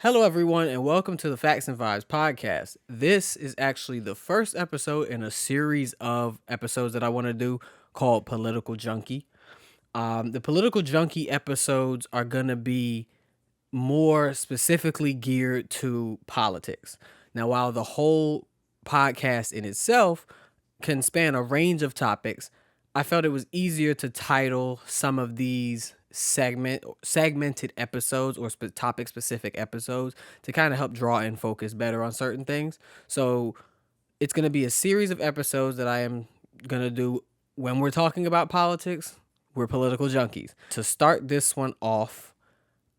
Hello, everyone, and welcome to the Facts and Vibes podcast. This is actually the first episode in a series of episodes that I want to do called Political Junkie. The Political Junkie episodes are going to be more specifically geared to politics. Now, while the whole podcast in itself can span a range of topics, I felt it was easier to title some of these segmented episodes or topic specific episodes to kind of help draw in focus better on certain things. So it's going to be a series of episodes that I am going to do when we're talking about politics. We're political junkies. To start this one off,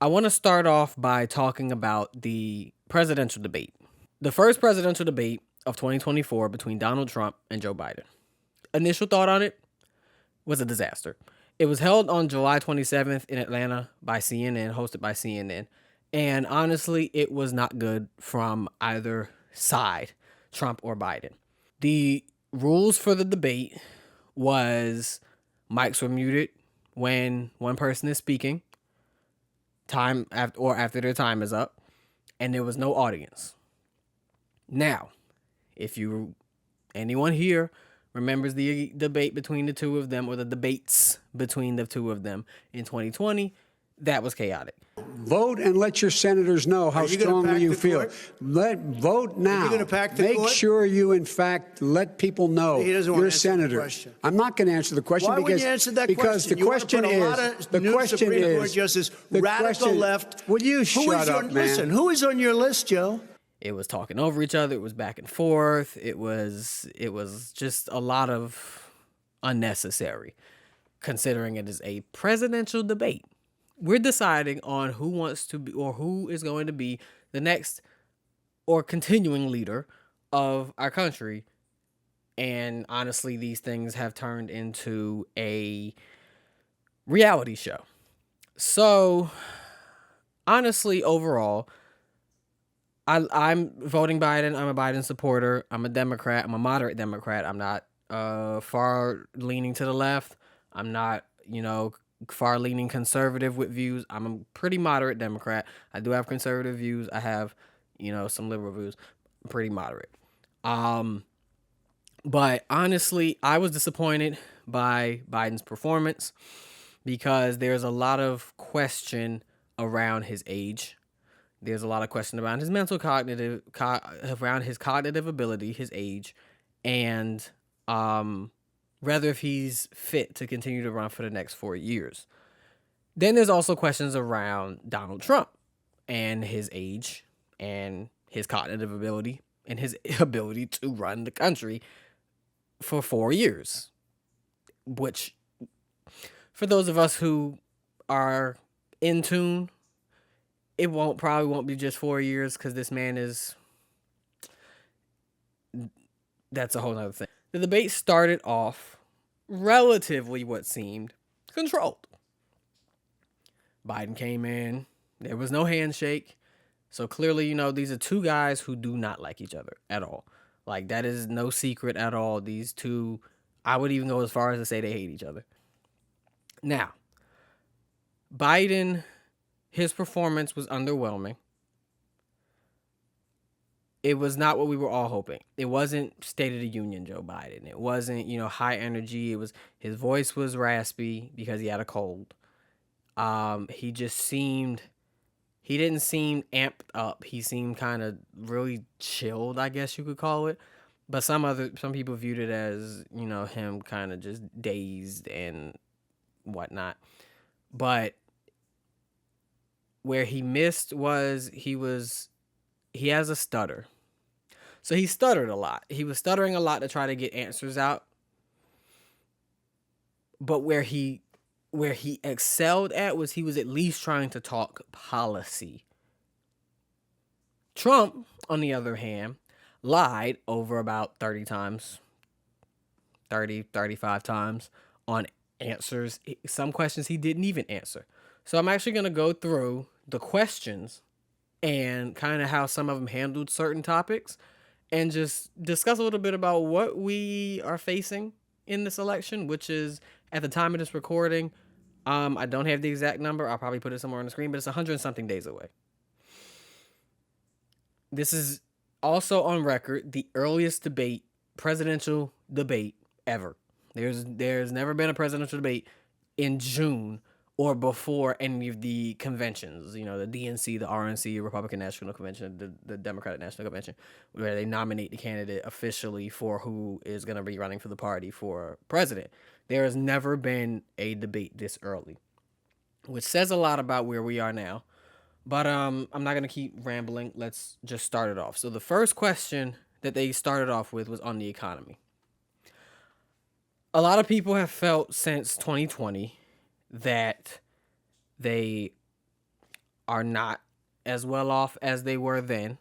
I want to start off by talking about the presidential debate. The first presidential debate of 2024 between Donald Trump and Joe Biden. Initial thought on it was a disaster. It was held on July 27th in Atlanta by CNN, hosted by CNN. And honestly, it was not good from either side, Trump or Biden. The rules for the debate was mics were muted when one person is speaking, after their time is up, and there was no audience. Now, if anyone here remembers the debate between the two of them, or the debates between the two of them in 2020, that was chaotic. Vote and let your senators know how strongly you feel. Vote now. Are you going to pack the Make court? sure you, in fact, let people know He doesn't want you're a to answer the senator. question. I'm not going to answer the question Why because wouldn't you answer that because question? the question you want to is put a lot of the new question Supreme Court is justice, the radical question, left. Will you shut up, man? Listen, who is on your list, Joe? It was talking over each other. It was back and forth. It was just a lot of unnecessary, considering it is a presidential debate. We're deciding on who wants to be or who is going to be the next or continuing leader of our country. And honestly, these things have turned into a reality show. So honestly, overall, I'm voting Biden. I'm a Biden supporter. I'm a Democrat. I'm a moderate Democrat. I'm not far leaning to the left. I'm not, far leaning conservative with views. I'm a pretty moderate Democrat. I do have conservative views. I have, some liberal views. I'm pretty moderate. But honestly, I was disappointed by Biden's performance because there's a lot of question around his age. There's a lot of question around his around his cognitive ability, his age, and whether if he's fit to continue to run for the next 4 years. Then there's also questions around Donald Trump and his age and his cognitive ability and his ability to run the country for 4 years, which for those of us who are in tune, it probably won't be just 4 years because this man that's a whole nother thing. The debate started off relatively what seemed controlled. Biden came in. There was no handshake. So clearly, these are two guys who do not like each other at all. Like, that is no secret at all. These two, I would even go as far as to say they hate each other. Now, Biden, his performance was underwhelming. It was not what we were all hoping. It wasn't State of the Union Joe Biden. It wasn't, high energy. His voice was raspy because he had a cold. He didn't seem amped up. He seemed kind of really chilled, I guess you could call it. But some people viewed it as, him kind of just dazed and whatnot. But where he missed was he has a stutter. So he stuttered a lot. He was stuttering a lot to try to get answers out. But where he excelled at was he was at least trying to talk policy. Trump, on the other hand, lied over about 35 times on answers. Some questions he didn't even answer. So I'm actually going to go through the questions and kind of how some of them handled certain topics and just discuss a little bit about what we are facing in this election, which is, at the time of this recording, I don't have the exact number. I'll probably put it somewhere on the screen, but it's 100 and something days away. This is also on record the earliest presidential debate ever. There's never been a presidential debate in June or before any of the conventions, the DNC, the RNC, Republican National Convention, the Democratic National Convention, where they nominate the candidate officially for who is going to be running for the party for president. There has never been a debate this early, which says a lot about where we are now. But I'm not going to keep rambling. Let's just start it off. So the first question that they started off with was on the economy. A lot of people have felt since 2020 that they are not as well off as they were then.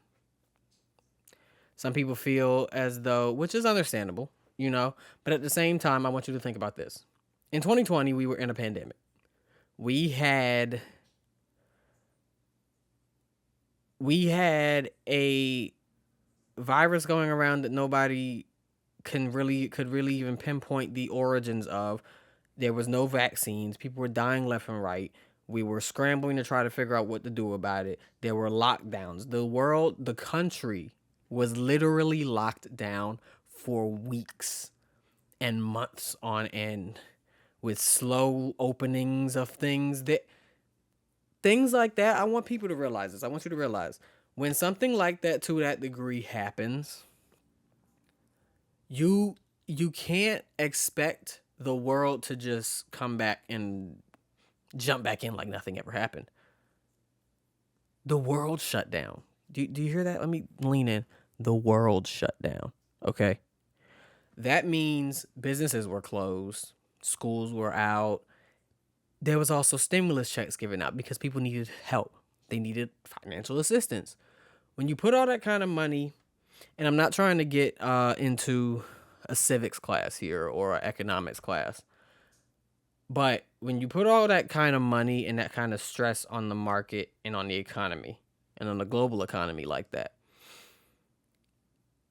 Some people feel as though, which is understandable, but at the same time, I want you to think about this. In 2020, we were in a pandemic. We had a virus going around that nobody could really even pinpoint the origins of. There was no vaccines. People were dying left and right. We were scrambling to try to figure out what to do about it. There were lockdowns. The country was literally locked down for weeks and months on end, with slow openings of things like that. I want people to realize this. I want you to realize when something like that to that degree happens, you can't expect the world to just come back and jump back in like nothing ever happened. The world shut down. Do you hear that? Let me lean in. The world shut down. Okay. That means businesses were closed, schools were out. There was also stimulus checks given out because people needed help. They needed financial assistance. When you put all that kind of money, and I'm not trying to get into a civics class here or an economics class, but when you put all that kind of money and that kind of stress on the market and on the economy and on the global economy like that,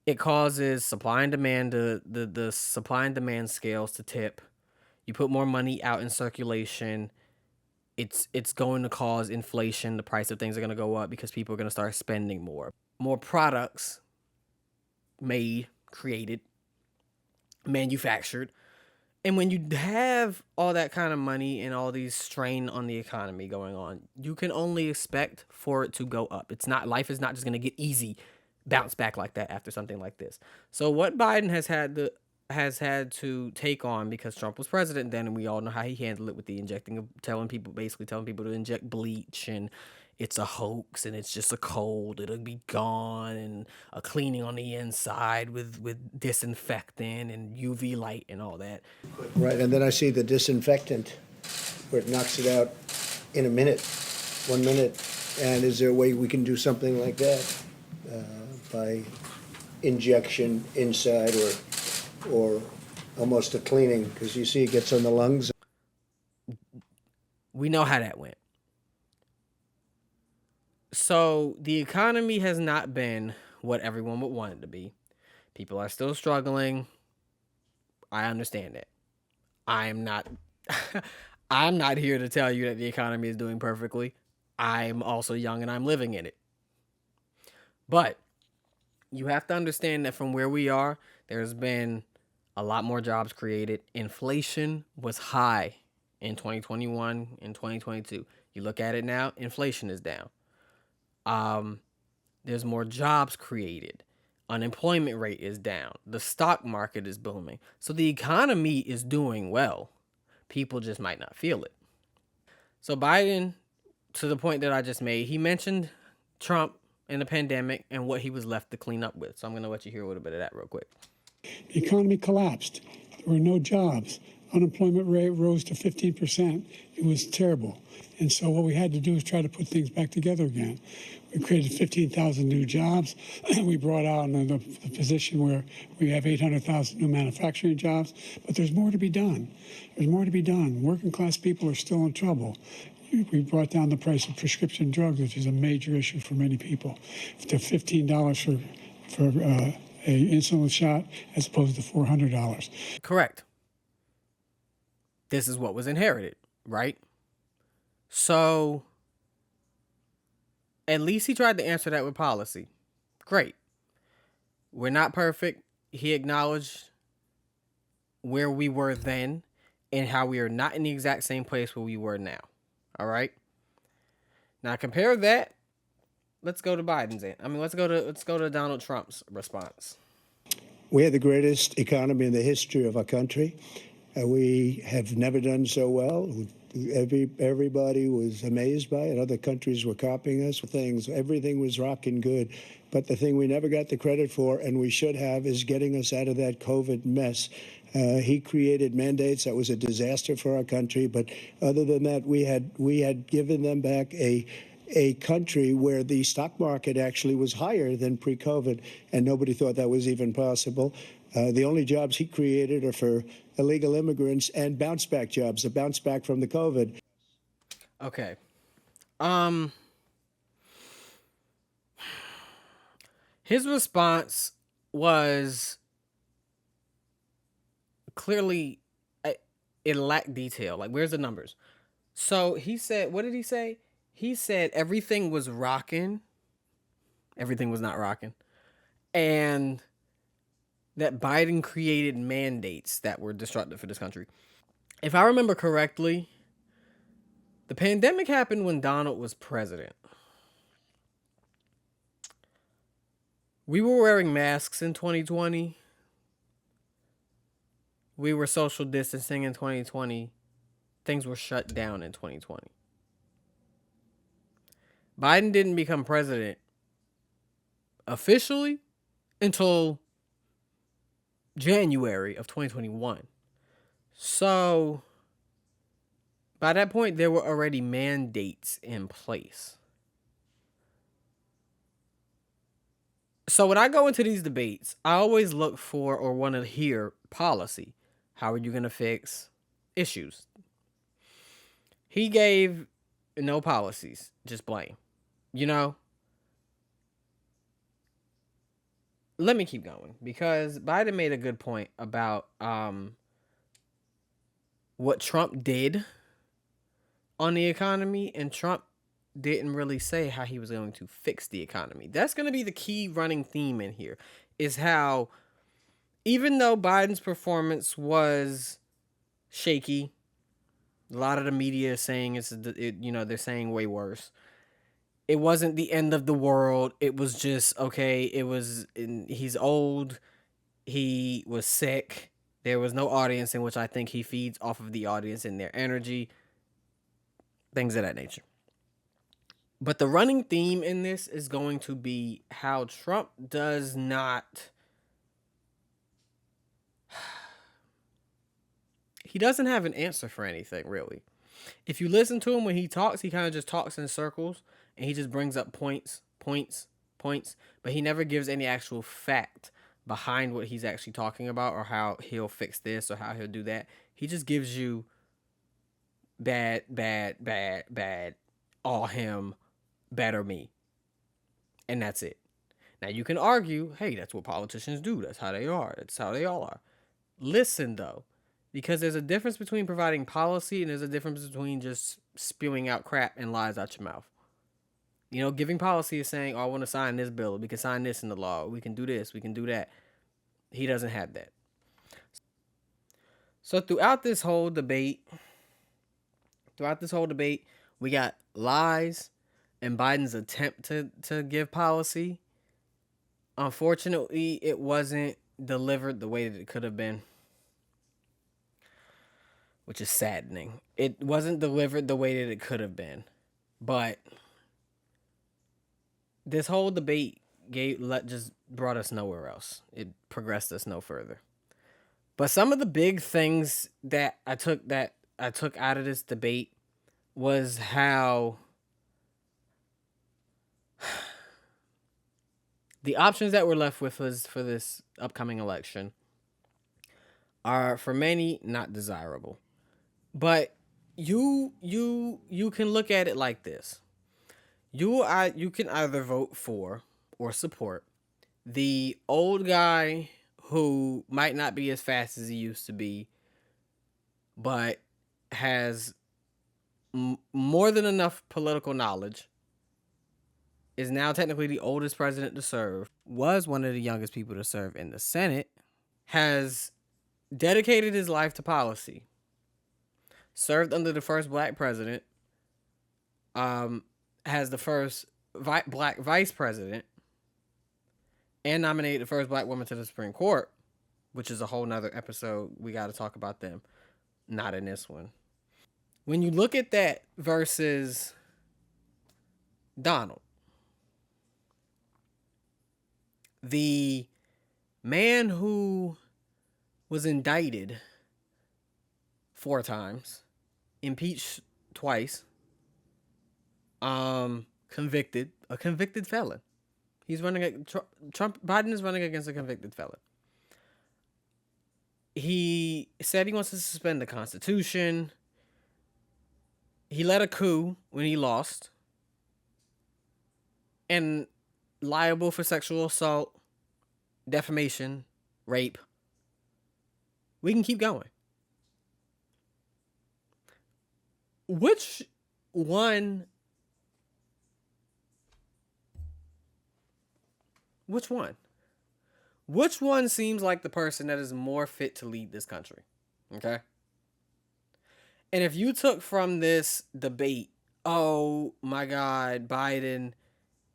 it causes supply and demand, the supply and demand scales to tip. You put more money out in circulation, it's going to cause inflation. The price of things are going to go up because people are going to start spending more. More products made, created, manufactured. And when you have all that kind of money and all these strain on the economy going on, you can only expect for it to go up. Life is not just going to get easy, bounce back like that after something like this. So what Biden has had to take on, because Trump was president then, and we all know how he handled it with the injecting of telling people to inject bleach, and it's a hoax and it's just a cold, it'll be gone, and a cleaning on the inside with disinfectant and UV light and all that. Right, and then I see the disinfectant where it knocks it out in a minute, 1 minute. And is there a way we can do something like that by injection inside or almost a cleaning? Because you see it gets on the lungs. We know how that went. So the economy has not been what everyone would want it to be. People are still struggling. I understand that. I'm not I'm not here to tell you that the economy is doing perfectly. I'm also young and I'm living in it. But you have to understand that from where we are, there's been a lot more jobs created. Inflation was high in 2021 and 2022. You look at it now, inflation is down. There's more jobs created. Unemployment rate is down. The stock market is booming. So the economy is doing well. People just might not feel it. So Biden, to the point that I just made, he mentioned Trump and the pandemic and what he was left to clean up with. So I'm going to let you hear a little bit of that real quick. The economy collapsed. There were no jobs. Unemployment rate rose to 15%. It was terrible. And so what we had to do is try to put things back together again. We created 15,000 new jobs. We brought out the position where we have 800,000 new manufacturing jobs. But there's more to be done. There's more to be done. Working class people are still in trouble. We brought down the price of prescription drugs, which is a major issue for many people, to $15 for a insulin shot as opposed to $400. Correct. This is what was inherited, right? So at least he tried to answer that with policy. Great. We're not perfect. He acknowledged where we were then and how we are not in the exact same place where we were now. All right. Now compare that. Let's go to Biden's. Let's go to Donald Trump's response. We had the greatest economy in the history of our country. We have never done so well. Everybody was amazed by it. Other countries were copying us. Everything was rocking good. But the thing we never got the credit for, and we should have, is getting us out of that COVID mess. He created mandates that was a disaster for our country. But other than that, we had given them back a country where the stock market actually was higher than pre-COVID, and nobody thought that was even possible. The only jobs he created are for illegal immigrants and bounce back jobs, a bounce back from the COVID. Okay. His response was clearly it lacked detail. Like, where's the numbers? So he said, what did he say? He said everything was rocking. Everything was not rocking. And that Biden created mandates that were destructive for this country. If I remember correctly, the pandemic happened when Donald was president. We were wearing masks in 2020. We were social distancing in 2020. Things were shut down in 2020. Biden didn't become president officially until January of 2021. So by that point, there were already mandates in place. So when I go into these debates, I always look for or want to hear policy. How are you going to fix issues? He gave no policies, just blame. You know, let me keep going because Biden made a good point about what Trump did on the economy, and Trump didn't really say how he was going to fix the economy. That's going to be the key running theme in here, is how even though Biden's performance was shaky, a lot of the media is saying they're saying way worse. It wasn't the end of the world. It was just okay. He's old. He was sick. There was no audience, in which I think he feeds off of the audience and their energy, things of that nature. But the running theme in this is going to be how Trump does not. He doesn't have an answer for anything, really. If you listen to him when he talks, he kind of just talks in circles and he just brings up points, but he never gives any actual fact behind what he's actually talking about or how he'll fix this or how he'll do that. He just gives you bad, all him, better me. And that's it. Now you can argue, hey, that's what politicians do. That's how they are. That's how they all are. Listen, though, because there's a difference between providing policy and there's a difference between just spewing out crap and lies out your mouth. You know, giving policy is saying, oh, I want to sign this bill. We can sign this in the law. We can do this. We can do that. He doesn't have that. So throughout this whole debate, we got lies and Biden's attempt to give policy. Unfortunately, it wasn't delivered the way that it could have been, which is saddening. It wasn't delivered the way that it could have been. But this whole debate just brought us nowhere else. It progressed us no further. But some of the big things that I took out of this debate was how the options that we're left with for this upcoming election are for many not desirable. But you can look at it like this. You can either vote for or support the old guy who might not be as fast as he used to be, but has more than enough political knowledge is now technically the oldest president to serve, was one of the youngest people to serve in the Senate, has dedicated his life to policy, served under the first black president, has the first black vice president, and nominated the first black woman to the Supreme Court, which is a whole nother episode. We got to talk about them. Not in this one. When you look at that versus Donald, the man who was indicted 4 times, impeached twice, convicted, a convicted felon. He's running at Biden is running against a convicted felon. He said he wants to suspend the Constitution. He led a coup when he lost. And liable for sexual assault, defamation, rape. We can keep going. Which one? Which one? Which one seems like the person that is more fit to lead this country? Okay. And if you took from this debate, oh my God, Biden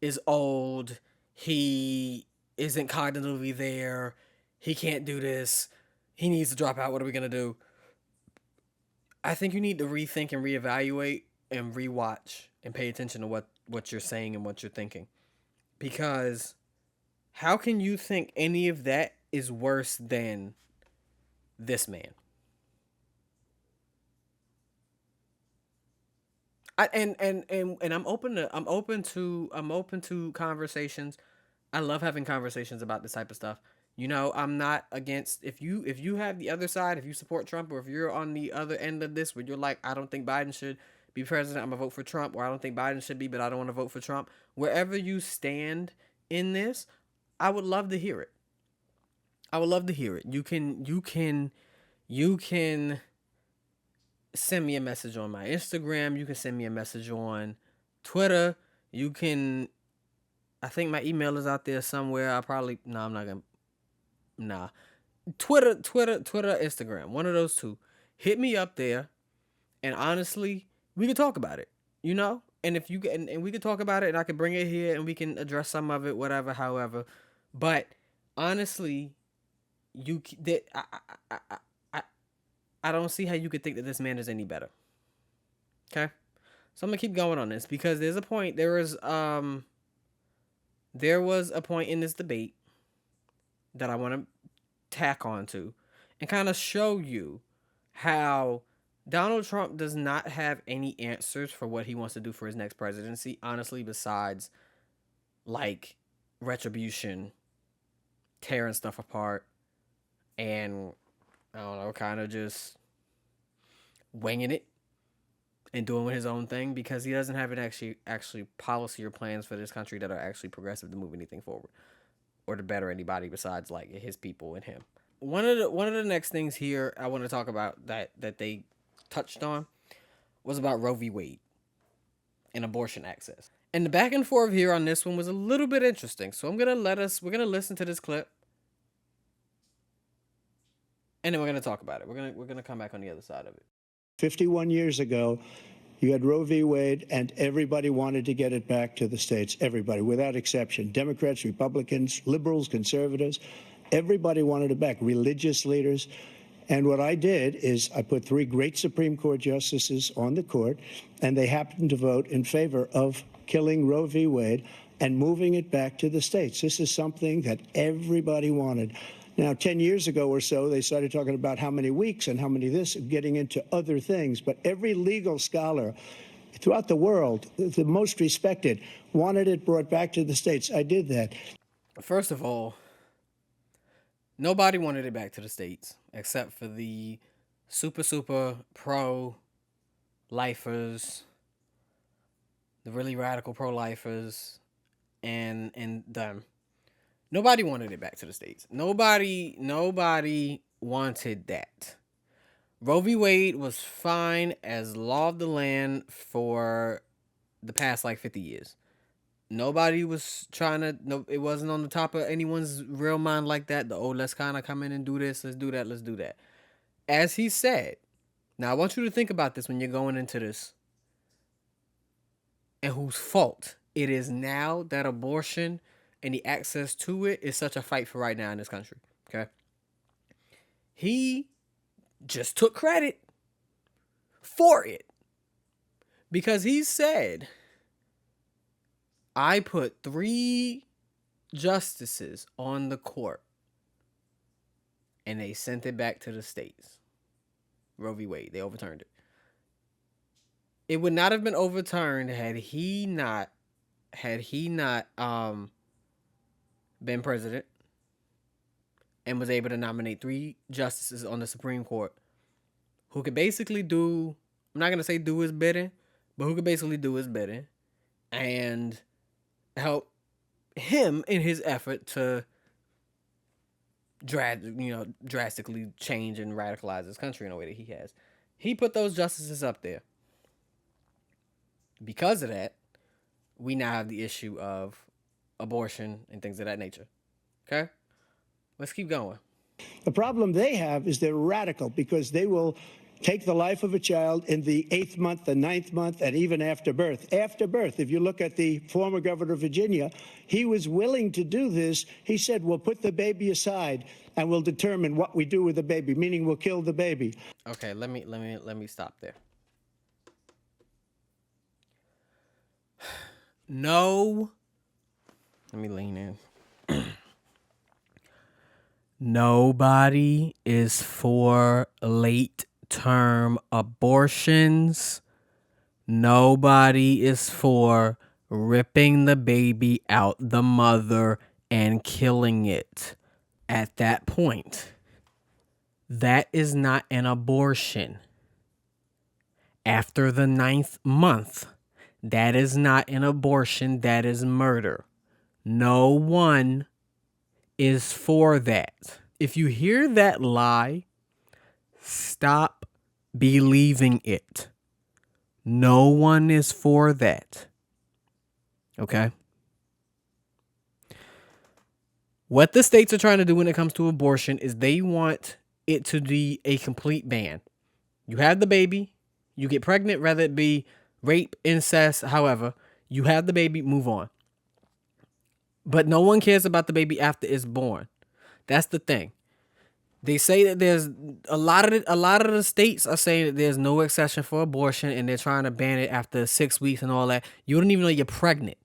is old, he isn't cognitively there, he can't do this, he needs to drop out, what are we going to do? I think you need to rethink and reevaluate and rewatch and pay attention to what you're saying and what you're thinking. Because how can you think any of that is worse than this man? And I'm open to conversations. I love having conversations about this type of stuff. You know, I'm not against if you have the other side, if you support Trump, or if you're on the other end of this where you're like, I don't think Biden should be president, I'm gonna vote for Trump, or I don't think Biden should be, but I don't want to vote for Trump. Wherever you stand in this, I would love to hear it. I would love to hear it. You can send me a message on my Instagram. You can send me a message on Twitter. You can, I think my email is out there somewhere. I'm not gonna, Twitter, Instagram, one of those two. Hit me up there, and honestly, we can talk about it, you know? And if you and we can talk about it, and I can bring it here, and we can address some of it, whatever, however. But honestly, I don't see how you could think that this man is any better. Okay? So I'm gonna keep going on this because there was a point in this debate that I want to tack onto and kind of show you how Donald Trump does not have any answers for what he wants to do for his next presidency, honestly, besides like retribution, tearing stuff apart, and I don't know, kind of just winging it and doing his own thing because he doesn't have an actually policy or plans for this country that are actually progressive to move anything forward or to better anybody besides like his people and him. One of the next things here I want to talk about that they touched on was about Roe v. Wade and abortion access. And the back and forth here on this one was a little bit interesting. So we're gonna listen to this clip. And then we're gonna talk about it. We're gonna come back on the other side of it. 51 years ago, you had Roe v. Wade, and everybody wanted to get it back to the states. Everybody, without exception. Democrats, Republicans, liberals, conservatives, everybody wanted it back. Religious leaders. And what I did is I put 3 great Supreme Court justices on the court, and they happened to vote in favor of killing Roe v. Wade and moving it back to the states. This is something that everybody wanted. Now, 10 years ago or so, they started talking about how many weeks and how many this, getting into other things. But every legal scholar throughout the world, the most respected, wanted it brought back to the states. I did that. First of all, nobody wanted it back to the states except for the super pro-lifers, the really radical pro-lifers, and them. Nobody wanted it back to the states. Nobody wanted that. Roe v. Wade was fine as law of the land for the past like 50 years. Nobody was trying to. No, it wasn't on the top of anyone's real mind like that. Let's kind of come in and do this. Let's do that. Let's do that. As he said. Now I want you to think about this when you're going into this, and whose fault it is now that abortion and the access to it is such a fight for right now in this country. Okay, he just took credit for it because he said, I put 3 justices on the court and they sent it back to the states. Roe v. Wade, they overturned it. It would not have been overturned had he not been president and was able to nominate 3 justices on the Supreme Court who could basically do, I'm not going to say do his bidding, but who could basically do his bidding and help him in his effort to drastically change and radicalize this country in a way that he has. He put those justices up there. Because of that, we now have the issue of abortion and things of that nature. Okay? Let's keep going. The problem they have is they're radical because they will take the life of a child in the 8th month, the 9th month, and even after birth. After birth, if you look at the former governor of Virginia, he was willing to do this. He said, we'll put the baby aside and we'll determine what we do with the baby, meaning we'll kill the baby. Okay, let me stop there. No. Let me lean in. Nobody is for late-term abortions. Nobody is for ripping the baby out the mother and killing it. At that point, that is not an abortion. After the 9th month, that is not an abortion, that is murder. No one is for that. If you hear that lie, stop believing it. No one is for that. Okay? What the states are trying to do when it comes to abortion is they want it to be a complete ban. You have the baby, you get pregnant, whether it be rape, incest, however, you have the baby, move on. But no one cares about the baby after it's born. That's the thing. They say that there's a lot of the states are saying that there's no exception for abortion and they're trying to ban it after 6 weeks and all that. You don't even know you're pregnant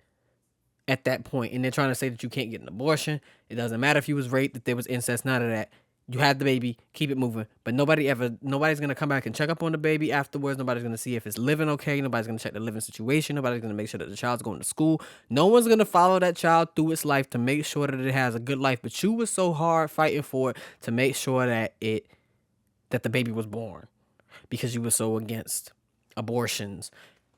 at that point, and they're trying to say that you can't get an abortion. It doesn't matter if you was raped, if there was incest, none of that. You had the baby, keep it moving. But nobody's gonna come back and check up on the baby afterwards. Nobody's gonna see if it's living okay. Nobody's gonna check the living situation. Nobody's gonna make sure that the child's going to school. No one's gonna follow that child through its life to make sure that it has a good life. But you were so hard fighting for it to make sure that the baby was born because you were so against abortions.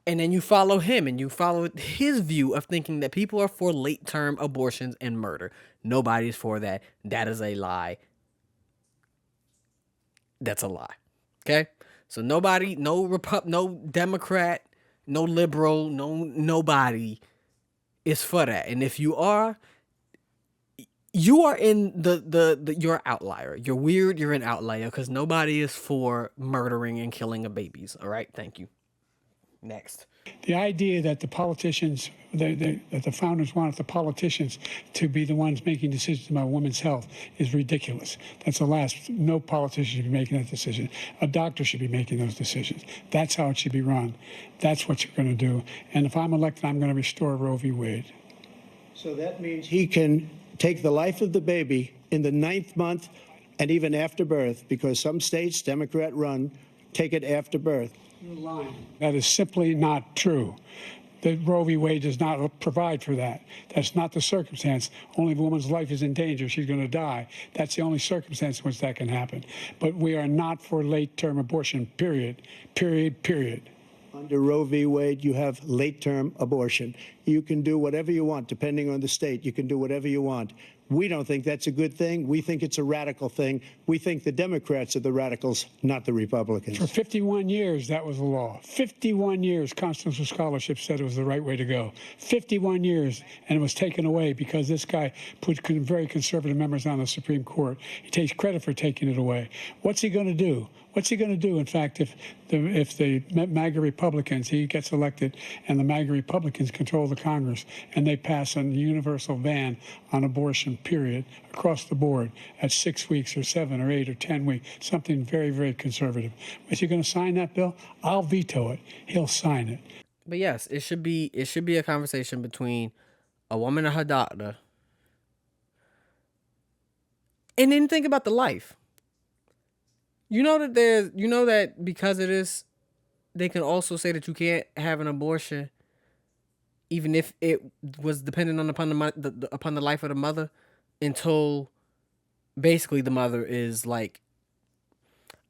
And then you follow him and you follow his view of thinking that people are for late-term abortions and murder. Nobody's for that. That is a lie. That's a lie. Okay? So nobody, no Democrat, no liberal, nobody is for that. And if you are in you're an outlier. You're weird, you're an outlier because nobody is for murdering and killing of babies. All right? Thank you. Next. The idea that the politicians, that the founders wanted the politicians to be the ones making decisions about women's health is ridiculous. That's the last. No politician should be making that decision. A doctor should be making those decisions. That's how it should be run. That's what you're going to do. And if I'm elected, I'm going to restore Roe v. Wade. So that means he can take the life of the baby in the 9th month and even after birth, because some states, Democrat run, take it after birth. You're lying. That is simply not true. The Roe v. Wade does not provide for that. That's not the circumstance. Only if a woman's life is in danger, she's going to die. That's the only circumstance in which that can happen. But we are not for late-term abortion, period. Period, period. Under Roe v. Wade, you have late-term abortion. You can do whatever you want, depending on the state. You can do whatever you want. We don't think that's a good thing. We think it's a radical thing. We think the Democrats are the radicals, not the Republicans. For 51 years, that was the law. 51 years, constitutional scholarship said it was the right way to go. 51 years, and it was taken away because this guy put very conservative members on the Supreme Court. He takes credit for taking it away. What's he going to do? What's he going to do, in fact, if the MAGA Republicans, he gets elected, and the MAGA Republicans control the Congress, and they pass a universal ban on abortion, period, across the board at 6 weeks or 7 or 8 or 10 weeks, something very, very conservative. Is he going to sign that bill? I'll veto it. He'll sign it. But yes, it should be a conversation between a woman and her doctor. And then think about the life. You know that because of this, they can also say that you can't have an abortion, even if it was dependent upon the life of the mother, until basically the mother is like,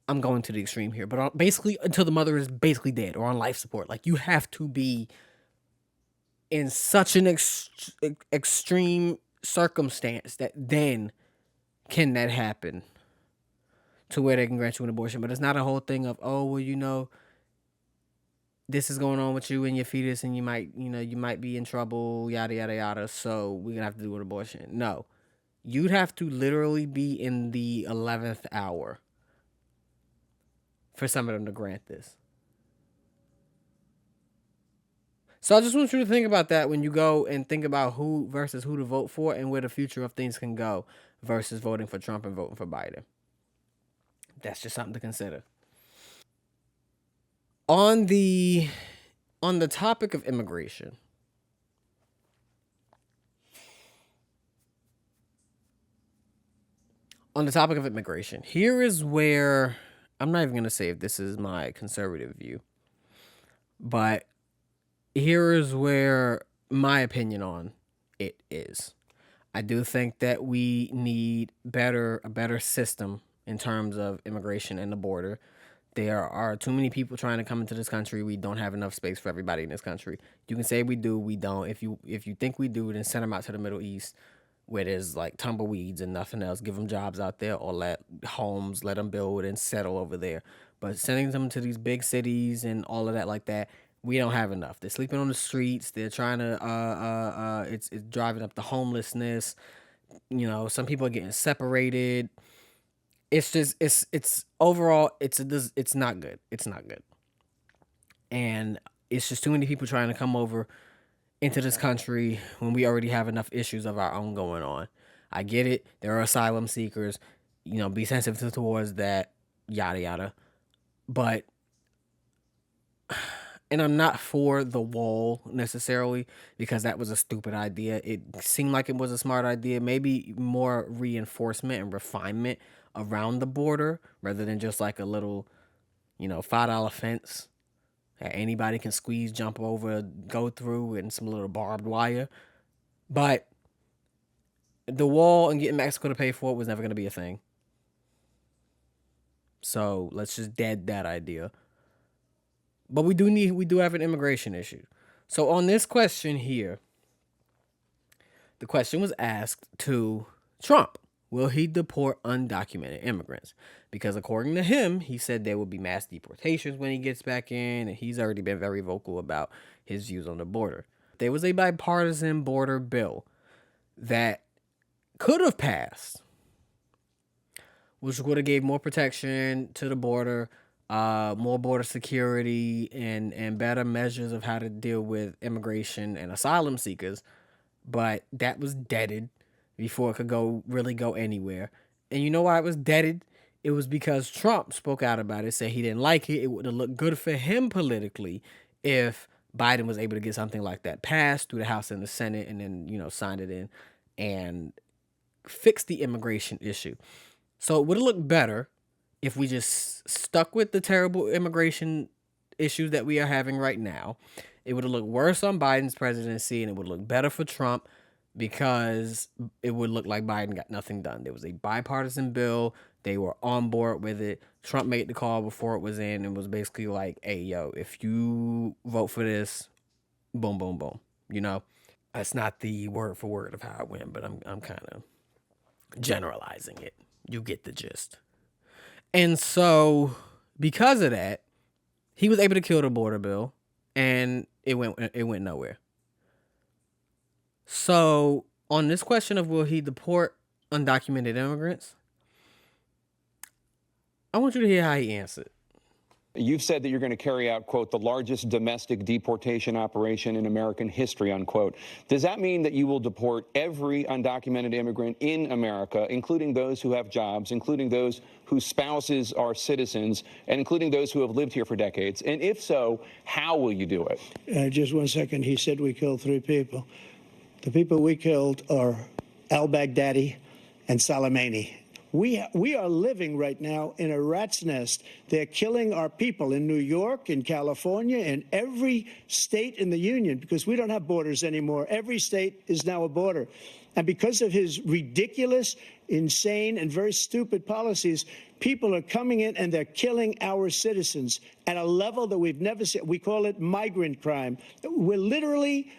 I'm going to the extreme here, but basically until the mother is basically dead or on life support. Like, you have to be in such an extreme circumstance that then can that happen to where they can grant you an abortion. But it's not a whole thing of, oh, well, this is going on with you and your fetus, and you might be in trouble, yada, yada, yada, so we're going to have to do an abortion. No. You'd have to literally be in the 11th hour for some of them to grant this. So I just want you to think about that when you go and think about who versus who to vote for and where the future of things can go versus voting for Trump and voting for Biden. That's just something to consider. On the topic of immigration, here is where I'm not even going to say if this is my conservative view, but here is where my opinion on it is. I do think that we need a better system in terms of immigration and the border. There are too many people trying to come into this country. We don't have enough space for everybody in this country. You can say we do, we don't. If you think we do, then send them out to the Middle East where there's like tumbleweeds and nothing else. Give them jobs out there, or let them build and settle over there. But sending them to these big cities and all of that like that, we don't have enough. They're sleeping on the streets. They're trying to it's driving up the homelessness. Some people are getting separated. It's just it's overall it's not good. It's not good. And it's just too many people trying to come over into this country when we already have enough issues of our own going on. I get it. There are asylum seekers. Be sensitive towards that, yada yada. But and I'm not for the wall necessarily, because that was a stupid idea. It seemed like it was a smart idea. Maybe more reinforcement and refinement around the border rather than just like a little, $5 fence that anybody can squeeze, jump over, go through, and some little barbed wire. But the wall and getting Mexico to pay for it was never going to be a thing. So let's just dead that idea. But we do have an immigration issue. So on this question here, the question was asked to Trump. Will he deport undocumented immigrants? Because according to him, he said there will be mass deportations when he gets back in, and he's already been very vocal about his views on the border. There was a bipartisan border bill that could have passed, which would have gave more protection to the border, more border security, and better measures of how to deal with immigration and asylum seekers. But that was deaded before it could really go anywhere. And you know why it was deaded? It was because Trump spoke out about it, said he didn't like it. It would have looked good for him politically if Biden was able to get something like that passed through the House and the Senate, and then, signed it in and fixed the immigration issue. So it would have looked better if we just stuck with the terrible immigration issues that we are having right now. It would have looked worse on Biden's presidency, and it would look better for Trump, because it would look like Biden got nothing done. There was a bipartisan bill. They were on board with it. Trump made the call before it was in and was basically like, hey, yo, if you vote for this, boom, boom, boom. That's not the word for word of how it went, but I'm kind of generalizing it. You get the gist. And so, because of that, he was able to kill the border bill, and it went nowhere. So, on this question of will he deport undocumented immigrants, I want you to hear how he answered. You've said that you're going to carry out, quote, the largest domestic deportation operation in American history, unquote. Does that mean that you will deport every undocumented immigrant in America, including those who have jobs, including those whose spouses are citizens, and including those who have lived here for decades? And if so, how will you do it? Just 1 second. He said we killed 3 people. The people we killed are al-Baghdadi and Soleimani. We are living right now in a rat's nest. They're killing our people in New York, in California, in every state in the union, because we don't have borders anymore. Every state is now a border. And because of his ridiculous, insane, and very stupid policies, people are coming in and they're killing our citizens at a level that we've never seen. We call it migrant crime. We're literally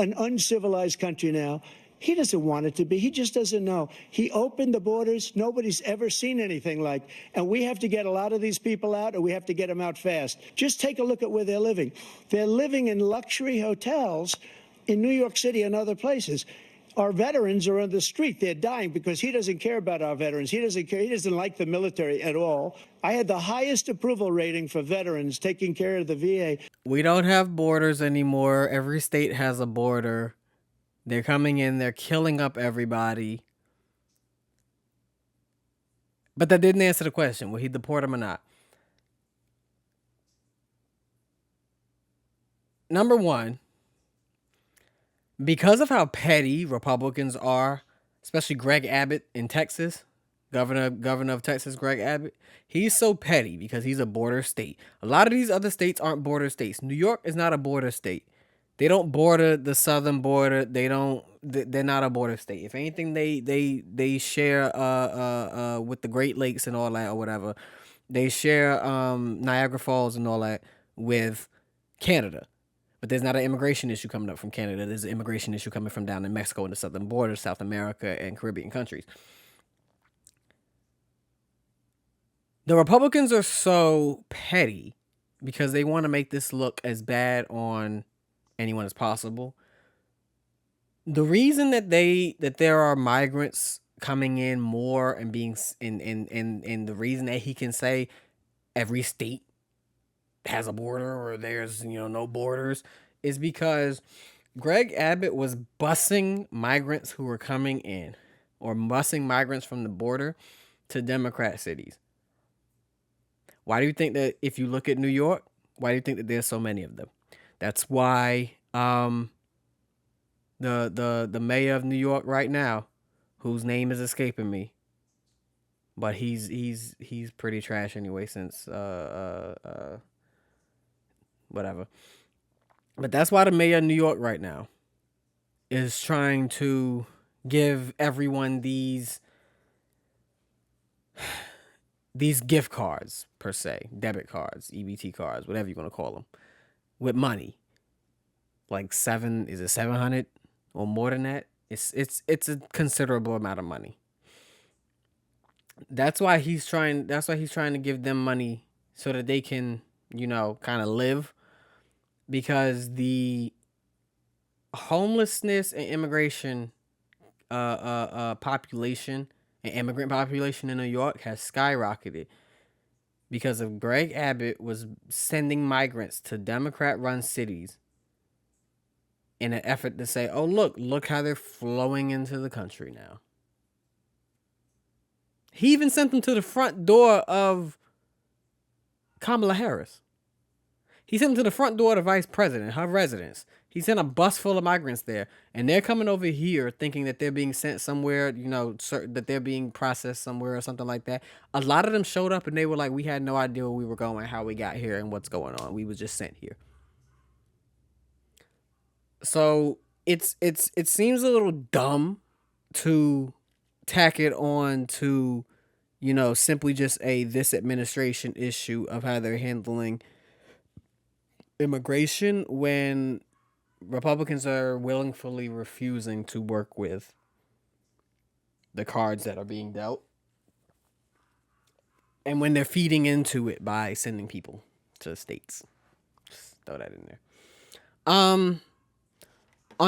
an uncivilized country now. He doesn't want it to be. He just doesn't know. He opened the borders. Nobody's ever seen anything like. And we have to get a lot of these people out, or we have to get them out fast. Just take a look at where they're living. They're living in luxury hotels in New York City and other places. Our veterans are on the street. They're dying because he doesn't care about our veterans. He doesn't care. He doesn't like the military at all. I had the highest approval rating for veterans taking care of the VA. We don't have borders anymore. Every state has a border. They're coming in, they're killing up everybody. But that didn't answer the question. Will he deport them or not? Number one, because of how petty Republicans are, especially Greg Abbott in Texas, governor of Texas, Greg Abbott, he's so petty because he's a border state. A lot of these other states aren't border states. New York is not a border state. They don't border the southern border. They're not a border state. If anything, they share with the Great Lakes and all that or whatever. They share Niagara Falls and all that with Canada. But there's not an immigration issue coming up from Canada. There's an immigration issue coming from down in Mexico and the southern border, South America, and Caribbean countries. The Republicans are so petty because they want to make this look as bad on anyone as possible. The reason that there are migrants coming in more and being and the reason that he can say every state has a border or there's no borders is because Greg Abbott was busing migrants who were coming in or busing migrants from the border to Democrat cities. Why do you think that if you look at New York, why do you think that there's so many of them? That's why the mayor of New York right now, whose name is escaping me, but he's pretty trash anyway since whatever. But that's why the mayor of New York right now is trying to give everyone these gift cards, per se, debit cards, EBT cards, whatever you want to call them, with money. Like 700 or more than that? It's a considerable amount of money. That's why he's trying to give them money so that they can, kind of live, because the homelessness and immigration population and immigrant population in New York has skyrocketed because of Greg Abbott was sending migrants to Democrat-run cities in an effort to say, oh, look how they're flowing into the country now. He even sent them to the front door of Kamala Harris. He sent them to the front door of the vice president, her residence. He sent a bus full of migrants there, and they're coming over here thinking that they're being sent somewhere, that they're being processed somewhere or something like that. A lot of them showed up and they were like, we had no idea where we were going, how we got here, and what's going on. We was just sent here. So it seems a little dumb to tack it on to, simply just this administration issue of how they're handling immigration when Republicans are willingly refusing to work with the cards that are being dealt, and when they're feeding into it by sending people to the states. Just throw that in there. On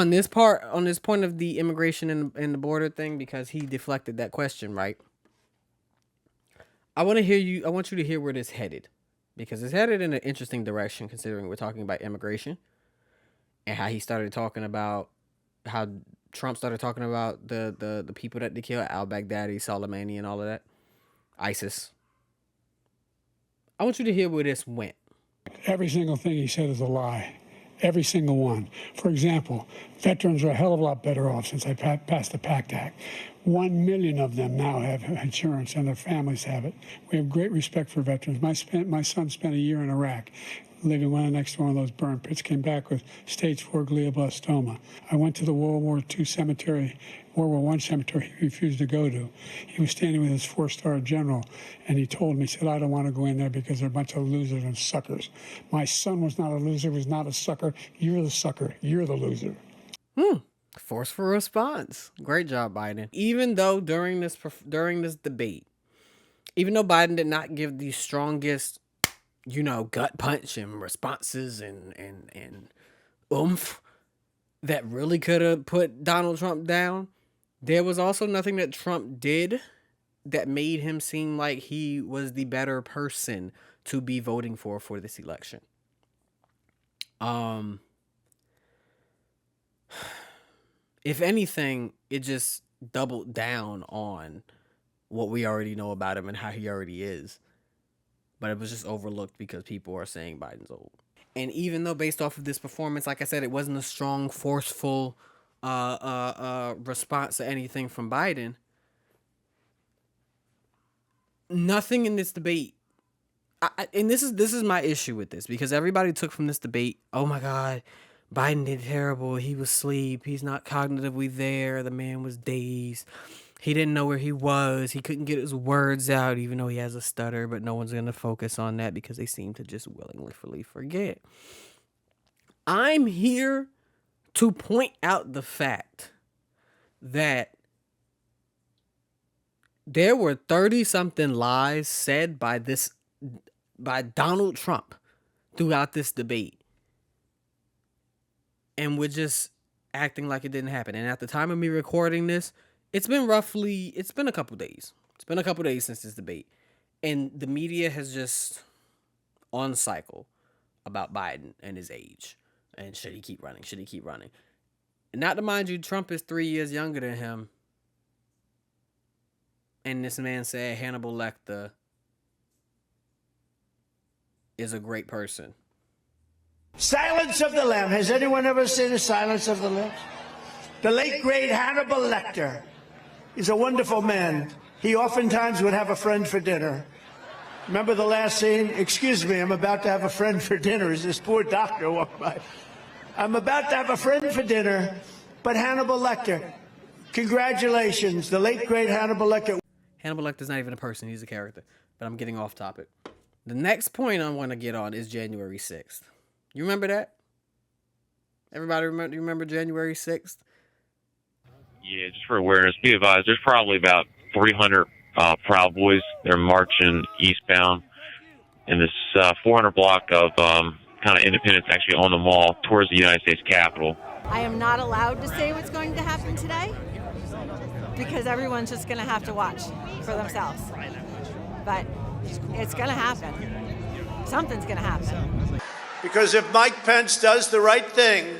this point of the immigration and the border thing, because he deflected that question, right? I want you to hear where this headed, because it's headed in an interesting direction considering we're talking about immigration and how Trump started talking about the people that they killed, al-Baghdadi, Soleimani, and all of that, ISIS. I want you to hear where this went. Every single thing he said is a lie. Every single one. For example, veterans are a hell of a lot better off since I passed the PACT Act. 1 million of them now have insurance and their families have it. We have great respect for veterans. My son spent a year in Iraq, living right next to one of those burn pits, came back with stage 4 glioblastoma. I went to the World War I cemetery he refused to go to. He was standing with his 4-star general, and he told me, he said, I don't want to go in there because they're a bunch of losers and suckers. My son was not a loser, was not a sucker. You're the sucker. You're the loser. Forceful response. Great job, Biden. Even though during this debate, even though Biden did not give the strongest, gut punch and responses and oomph that really could have put Donald Trump down, there was also nothing that Trump did that made him seem like he was the better person to be voting for this election. If anything, it just doubled down on what we already know about him and how he already is. But it was just overlooked because people are saying Biden's old. And even though based off of this performance, like I said, it wasn't a strong, forceful response to anything from Biden, nothing in this debate, and this is my issue with this, because everybody took from this debate, oh my God, Biden did terrible. He was asleep. He's not cognitively there. The man was dazed. He didn't know where he was. He couldn't get his words out, even though he has a stutter, but no one's going to focus on that because they seem to just willingly forget. I'm here to point out the fact that there were 30-something lies said by Donald Trump throughout this debate. And we're just acting like it didn't happen. And at the time of me recording this, it's been a couple days. It's been a couple days since this debate. And the media has just on cycle about Biden and his age. And should he keep running? Should he keep running? And not to mind you, Trump is 3 years younger than him. And this man said Hannibal Lecter is a great person. Silence of the Lambs. Has anyone ever seen a Silence of the Lambs? The late, great Hannibal Lecter is a wonderful man. He oftentimes would have a friend for dinner. Remember the last scene? Excuse me, I'm about to have a friend for dinner as this poor doctor walked by. I'm about to have a friend for dinner, but Hannibal Lecter, congratulations, the late, great Hannibal Lecter. Hannibal Lecter's not even a person, he's a character. But I'm getting off topic. The next point I want to get on is January 6th. You remember that? Everybody remember January 6th? Yeah, just for awareness, be advised, there's probably about 300 Proud Boys. They're marching eastbound in this 400 block of kind of Independence, actually on the mall towards the United States Capitol. I am not allowed to say what's going to happen today because everyone's just going to have to watch for themselves. But it's going to happen. Something's going to happen. Because if Mike Pence does the right thing,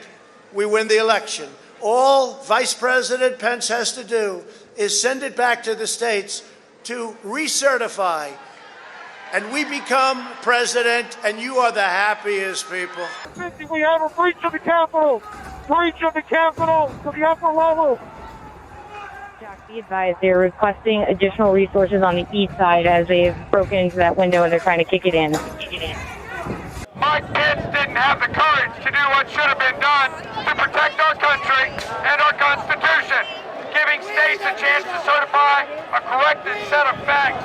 we win the election. All Vice President Pence has to do is send it back to the states to recertify, and we become president, and you are the happiest people. We have a breach of the Capitol to the upper level. Jack, be advised, they're requesting additional resources on the east side as they've broken into that window and they're trying to kick it in. Mike Pence didn't have the courage to do what should have been done to protect our country and our Constitution, giving states a chance to certify a corrected set of facts,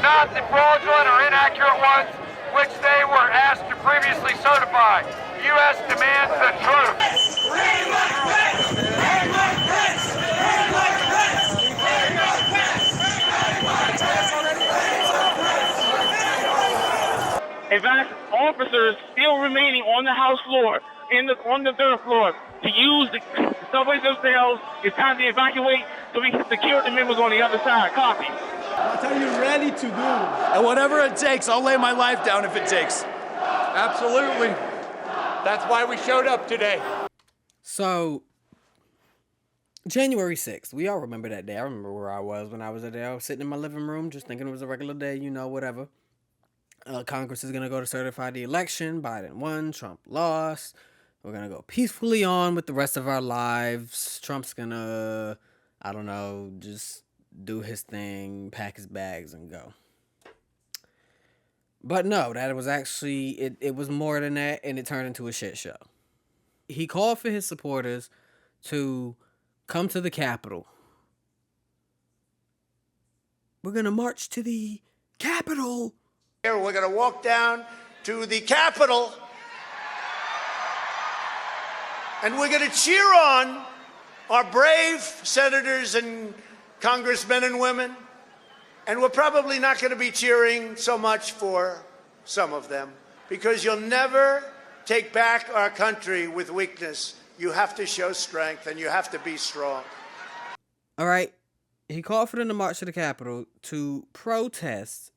not the fraudulent or inaccurate ones which they were asked to previously certify. The U.S. demands the truth. advanced officers still remaining on the House floor, on the third floor, to use the subways themselves. It's time to evacuate so we can secure the members on the other side. Copy. What are you ready to do? And whatever it takes, I'll lay my life down if it takes. Absolutely. That's why we showed up today. So, January 6th, we all remember that day. I remember where I was when I was there. I was sitting in my living room just thinking it was a regular day, whatever. Congress is going to go to certify the election. Biden won, Trump lost. We're going to go peacefully on with the rest of our lives. Trump's going to, I don't know, just do his thing, pack his bags, and go. But no, that was actually, it was more than that, and it turned into a shit show. He called for his supporters to come to the Capitol. We're going to march to the Capitol. We're going to walk down to the Capitol, and we're going to cheer on our brave senators and congressmen and women. And we're probably not going to be cheering so much for some of them, because you'll never take back our country with weakness. You have to show strength, and you have to be strong. All right. He called for them to march to the Capitol to protest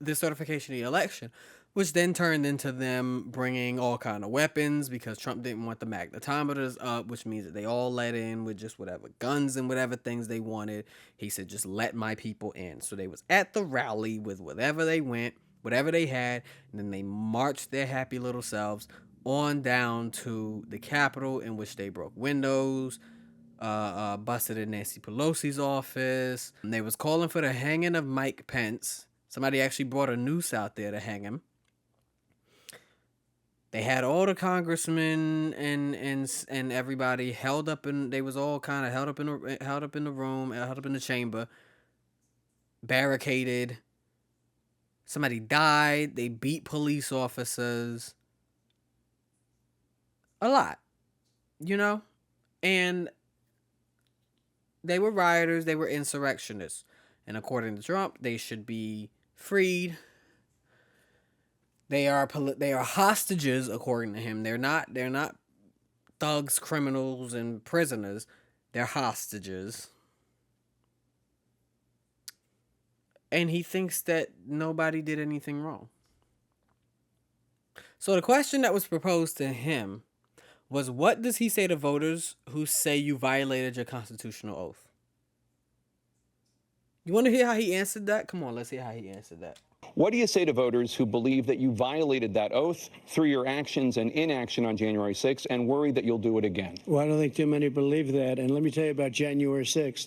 the certification of the election, which then turned into them bringing all kind of weapons because Trump didn't want the magnetometers up, which means that they all let in with just whatever guns and whatever things they wanted. He said, just let my people in. So they was at the rally with whatever they went, whatever they had, and then they marched their happy little selves on down to the Capitol, in which they broke windows, busted in Nancy Pelosi's office. And they was calling for the hanging of Mike Pence. Somebody actually brought a noose out there to hang him. They had all the congressmen and everybody held up, and they was all kind of held up in the room, held up in the chamber, barricaded. Somebody died. They beat police officers. A lot, and they were rioters. They were insurrectionists, and according to Trump, they should be freed. They are hostages, according to him. They're not thugs, criminals, and prisoners. They're hostages. And he thinks that nobody did anything wrong. So the question that was proposed to him was, what does he say to voters who say you violated your constitutional oath? You want to hear how he answered that? Come on, let's hear how he answered that. What do you say to voters who believe that you violated that oath through your actions and inaction on January 6th and worry that you'll do it again? Well, I don't think too many believe that. And let me tell you about January 6th.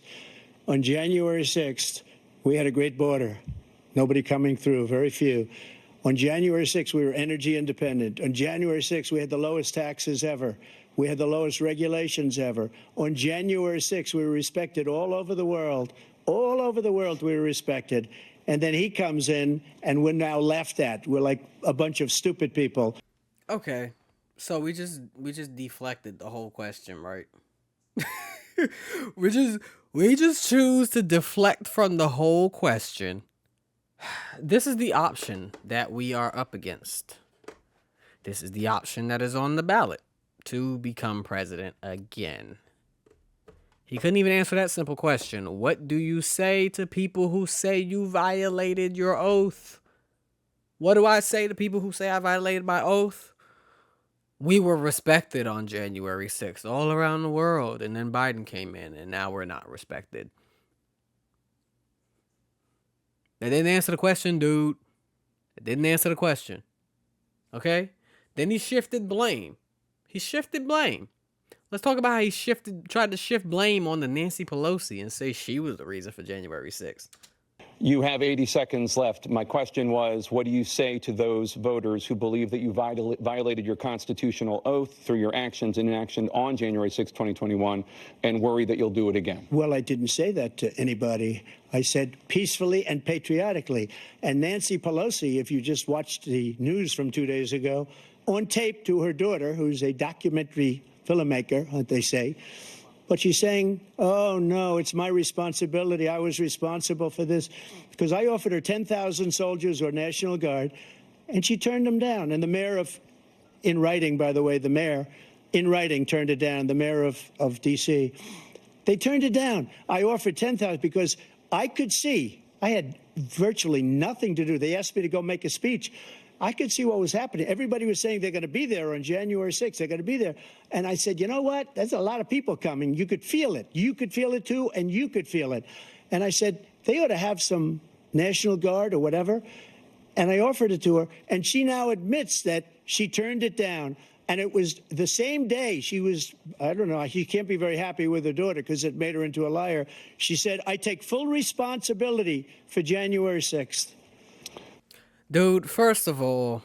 On January 6th, we had a great border. Nobody coming through, very few. On January 6th, we were energy independent. On January 6th, we had the lowest taxes ever. We had the lowest regulations ever. On January 6th, we were respected all over the world. All over the world, we were respected. And then he comes in, and we're now laughed at. We're like a bunch of stupid people. Okay, so we just deflected the whole question, right? we just choose to deflect from the whole question. This is the option that we are up against. This is the option that is on the ballot to become president again. He couldn't even answer that simple question. What do you say to people who say you violated your oath? What do I say to people who say I violated my oath? We were respected on January 6th all around the world, and then Biden came in, and now we're not respected. They didn't answer the question, dude. They didn't answer the question. Okay? Then he shifted blame. Let's talk about how he tried to shift blame on the Nancy Pelosi and say she was the reason for January 6th. You have 80 seconds left. My question was, what do you say to those voters who believe that you violated your constitutional oath through your actions and inaction on January 6, 2021, and worry that you'll do it again? Well, I didn't say that to anybody. I said peacefully and patriotically. And Nancy Pelosi, if you just watched the news from 2 days ago, on tape to her daughter, who's a documentary filmmaker, they say, but she's saying, oh, no, it's my responsibility. I was responsible for this, because I offered her 10,000 soldiers or National Guard, And she turned them down. And the mayor of, in writing, by the way, the mayor, in writing, turned it down, the mayor of D.C. They turned it down. I offered 10,000 because I could see, I had virtually nothing to do. They asked me to go make a speech. I could see what was happening. Everybody was saying they're going to be there on January 6th. They're going to be there. And I said, you know what? There's a lot of people coming. You could feel it. You could feel it, too, and you could feel it. And I said, they ought to have some National Guard or whatever. And I offered it to her. And she now admits that she turned it down. And it was the same day she was, I don't know, she can't be very happy with her daughter because it made her into a liar. She said, I take full responsibility for January 6th. Dude, first of all,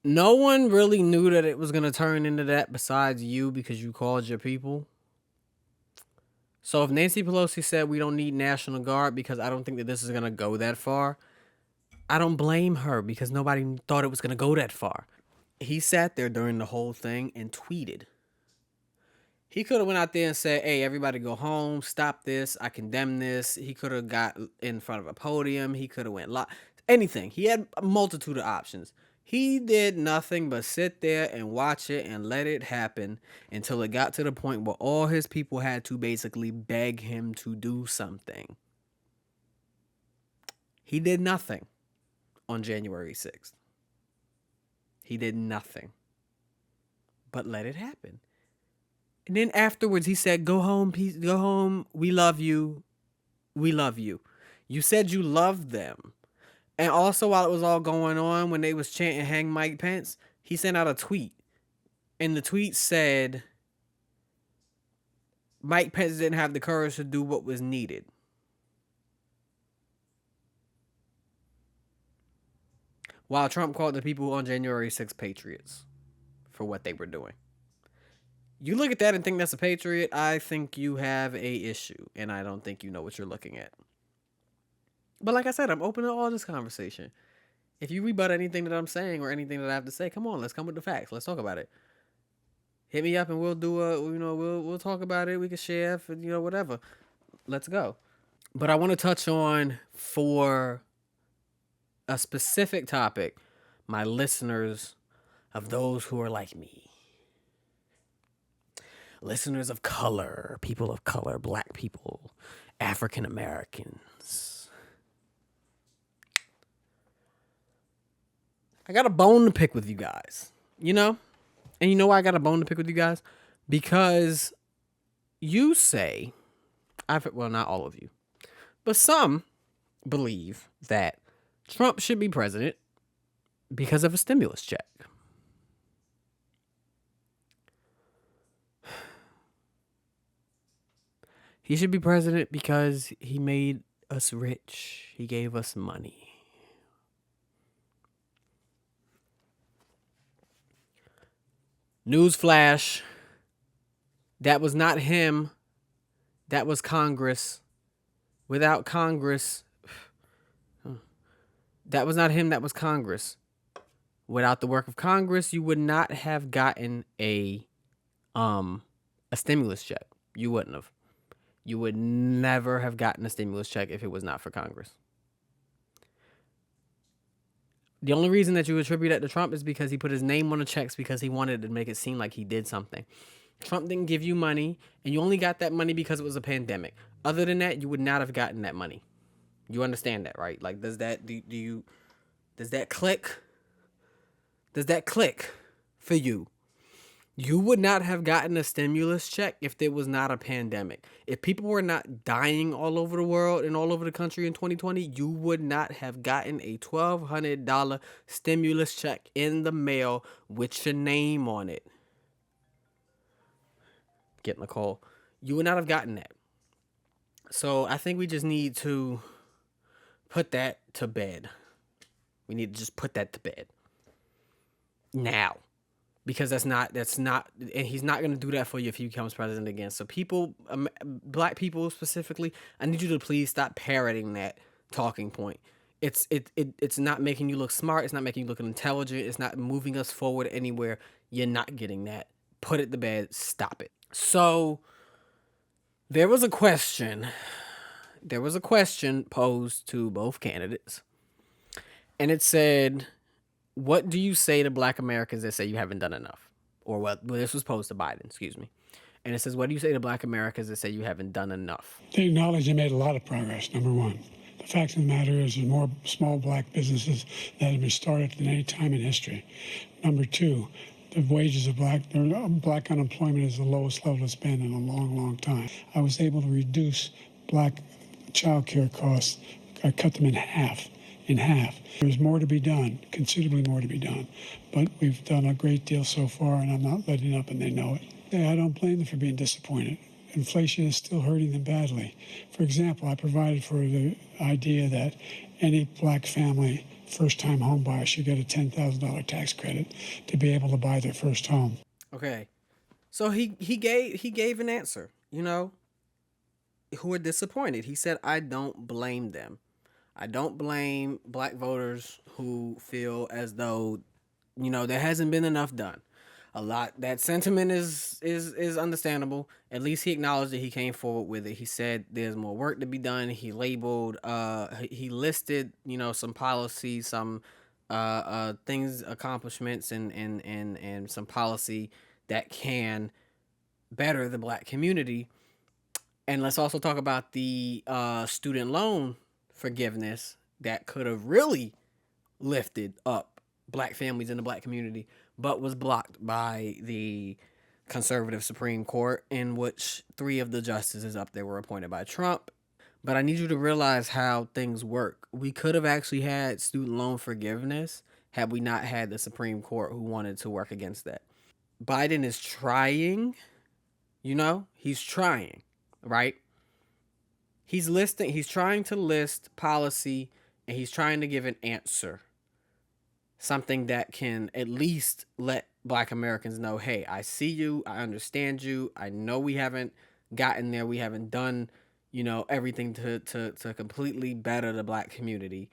no one really knew that it was going to turn into that besides you because you called your people. So if Nancy Pelosi said we don't need National Guard because I don't think that this is going to go that far, I don't blame her because nobody thought it was going to go that far. He sat there during the whole thing and tweeted. He could have went out there and said, hey, everybody go home, stop this, I condemn this. He could have got in front of a podium. He could have went live. Anything. He had a multitude of options. He did nothing but sit there and watch it and let it happen until it got to the point where all his people had to basically beg him to do something. He did nothing on January 6th. He did nothing but let it happen. And then afterwards, he said, go home, peace, go home. We love you. We love you. You said you loved them. And also, while it was all going on, when they was chanting, hang Mike Pence, he sent out a tweet. And the tweet said, Mike Pence didn't have the courage to do what was needed. While Trump called the people on January 6th patriots for what they were doing. You look at that and think that's a patriot, I think you have a issue, and I don't think you know what you're looking at. But like I said, I'm open to all this conversation. If you rebut anything that I'm saying or anything that I have to say, come on, let's come with the facts. Let's talk about it. Hit me up and we'll do we'll talk about it. We can share, whatever. Let's go. But I want to touch on, for a specific topic, my listeners of those who are like me. Listeners of color, people of color, black people, African Americans. I got a bone to pick with you guys, And you know why I got a bone to pick with you guys? Because you say, well, not all of you, but some believe that Trump should be president because of a stimulus check. He should be president because he made us rich. He gave us money. Newsflash. That was not him. That was Congress. Without Congress. That was not him. That was Congress. Without the work of Congress, you would not have gotten a stimulus check. You wouldn't have. You would never have gotten a stimulus check if it was not for Congress. The only reason that you attribute that to Trump is because he put his name on the checks because he wanted to make it seem like he did something. Trump didn't give you money, and you only got that money because it was a pandemic. Other than that, you would not have gotten that money. You understand that, right? Like, does that click? Does that click for you? You would not have gotten a stimulus check if there was not a pandemic. If people were not dying all over the world and all over the country in 2020, you would not have gotten a $1,200 stimulus check in the mail with your name on it. Getting a call. You would not have gotten that. So I think we just need to put that to bed. We need to just put that to bed. Now. Because that's not, and he's not going to do that for you if he becomes president again. So people, black people specifically, I need you to please stop parroting that talking point. It's not making you look smart. It's not making you look intelligent. It's not moving us forward anywhere. You're not getting that. Put it to bed. Stop it. So there was a question there was a question posed to both candidates, and it said, "What do you say to Black Americans that say you haven't done enough?" Or what? Well, this was posed to Biden. Excuse me. And it says, "What do you say to Black Americans that say you haven't done enough?" They acknowledge they made a lot of progress, number one. The fact of the matter is there's more small black businesses that have been started than any time in history. Number two, the wages of black unemployment is the lowest level it's been in a long, long time. I was able to reduce black child care costs. I cut them in half. There's more to be done, considerably more to be done. But we've done a great deal so far, and I'm not letting up, and they know it. Yeah, I don't blame them for being disappointed. Inflation is still hurting them badly. For example, I provided for the idea that any black family first-time home buyer should get a $10,000 tax credit to be able to buy their first home. Okay, so he gave an answer. You know, who are disappointed. He said, "I don't blame them. I don't blame black voters who feel as though, there hasn't been enough done." A lot that sentiment is understandable. At least he acknowledged that he came forward with it. He said there's more work to be done. He labeled he listed, some policies, some things, accomplishments, and some policy that can better the black community. And let's also talk about the student loan forgiveness that could have really lifted up black families in the black community, but was blocked by the conservative Supreme Court, in which 3 of the justices up there were appointed by Trump. But I need you to realize how things work. We could have actually had student loan forgiveness had we not had the Supreme Court who wanted to work against that. Biden is trying, he's trying, right? He's trying to list policy, and he's trying to give an answer. Something that can at least let black Americans know, hey, I see you, I understand you, I know we haven't gotten there, we haven't done, everything to completely better the black community.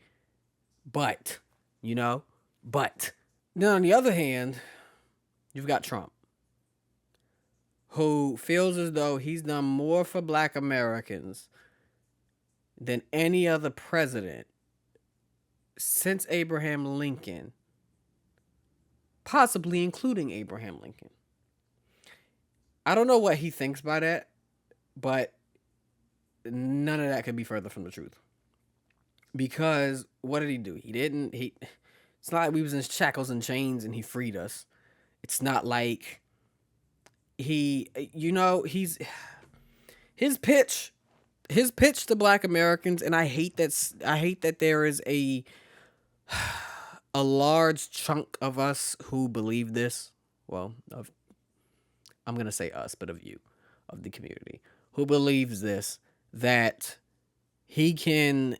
But then on the other hand, you've got Trump, who feels as though he's done more for black Americans than any other president since Abraham Lincoln, possibly including Abraham Lincoln. I don't know what he thinks by that, but none of that could be further from the truth. Because what did he do? It's not like we was in shackles and chains and he freed us. It's not like his pitch to black Americans, and I hate that there is a large chunk of us who believe this. Well, I'm going to say us, but of the community, who believes this, that he can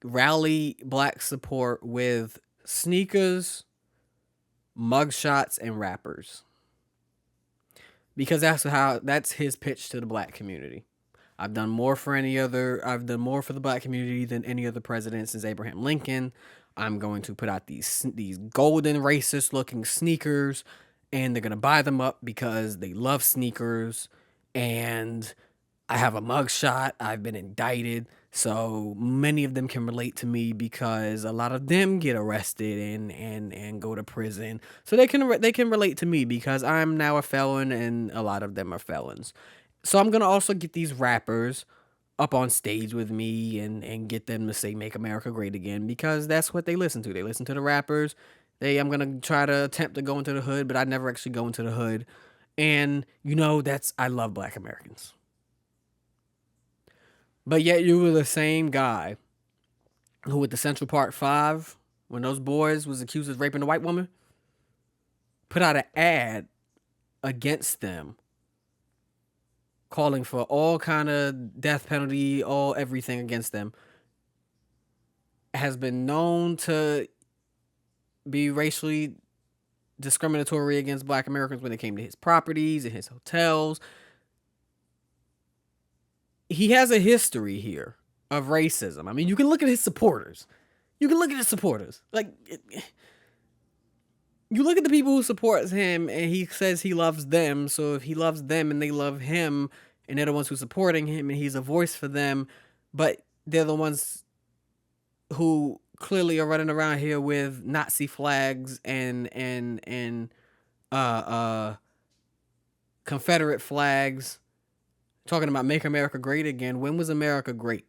rally black support with sneakers, mugshots, and rappers. Because that's his pitch to the black community. I've done more for the black community than any other president since Abraham Lincoln. I'm going to put out these golden racist looking sneakers, and they're going to buy them up because they love sneakers. And I have a mugshot. I've been indicted. So many of them can relate to me because a lot of them get arrested and go to prison. So they can relate to me because I'm now a felon and a lot of them are felons. So I'm going to also get these rappers up on stage with me and get them to say "Make America Great Again" because that's what they listen to. They listen to the rappers. I'm going to try to attempt to go into the hood, but I never actually go into the hood. And, I love black Americans. But yet you were the same guy who with the Central Park 5, when those boys was accused of raping a white woman, put out an ad against them, calling for all kind of death penalty, everything against them, has been known to be racially discriminatory against black Americans when it came to his properties and his hotels. He has a history here of racism. I mean, you can look at his supporters. Like, you look at the people who support him, and he says he loves them. So if he loves them and they love him, and they're the ones who are supporting him, and he's a voice for them, but they're the ones who clearly are running around here with Nazi flags and Confederate flags, talking about make America great again. When was America great?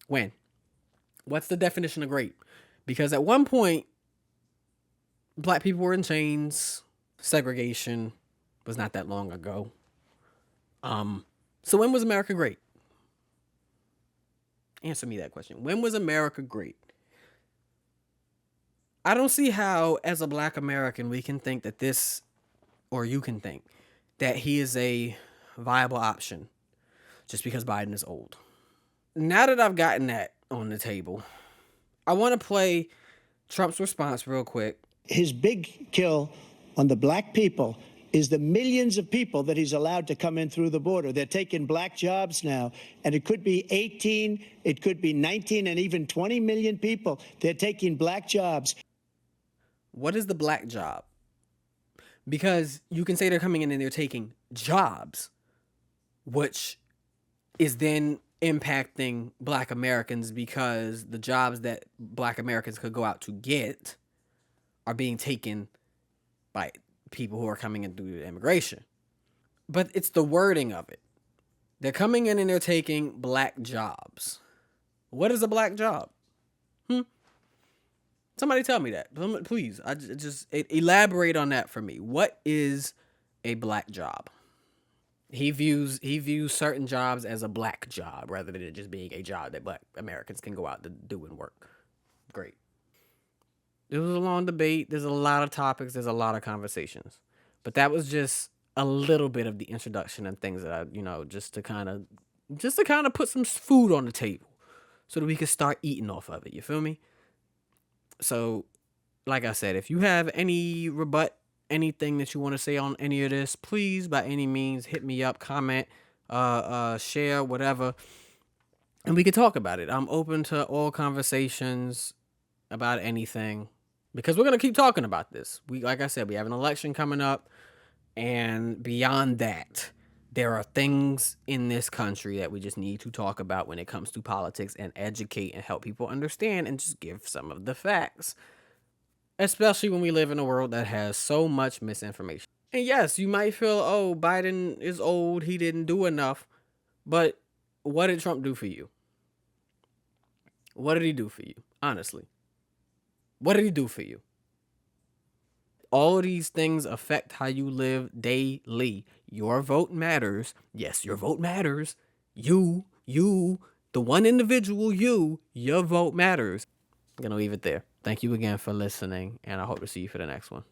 When? What's the definition of great? Because at one point, black people were in chains. Segregation was not that long ago. So when was America great? Answer me that question. When was America great? I don't see how, as a black American, we can think that this, or you can think, that he is a viable option just because Biden is old. Now that I've gotten that on the table, I want to play Trump's response real quick. His big kill on the black people is the millions of people that he's allowed to come in through the border. They're taking black jobs now, and it could be 18, it could be 19, and even 20 million people. They're taking black jobs. What is the black job? Because you can say they're coming in and they're taking jobs, which is then impacting black Americans because the jobs that black Americans could go out to get are being taken by people who are coming in through immigration. But it's the wording of it. They're coming in and they're taking black jobs. What is a black job? Somebody tell me that, please. I just elaborate on that for me. What is a black job? He views certain jobs as a black job rather than it just being a job that black Americans can go out to do and work. Great. It was a long debate. There's a lot of topics. There's a lot of conversations. But that was just a little bit of the introduction and things that I, just to kind of put some food on the table so that we could start eating off of it. You feel me? So, like I said, if you have any anything that you want to say on any of this, please, by any means, hit me up, comment, share, whatever, and we can talk about it. I'm open to all conversations about anything because we're going to keep talking about this. Like I said, we have an election coming up, and beyond that, there are things in this country that we just need to talk about when it comes to politics and educate and help people understand and just give some of the facts. Especially when we live in a world that has so much misinformation. And yes, you might feel, oh, Biden is old, he didn't do enough. But what did Trump do for you? What did he do for you? Honestly. What did he do for you? All of these things affect how you live daily. Your vote matters. Yes, your vote matters. You, the one individual, your vote matters. I'm going to leave it there. Thank you again for listening, and I hope to see you for the next one.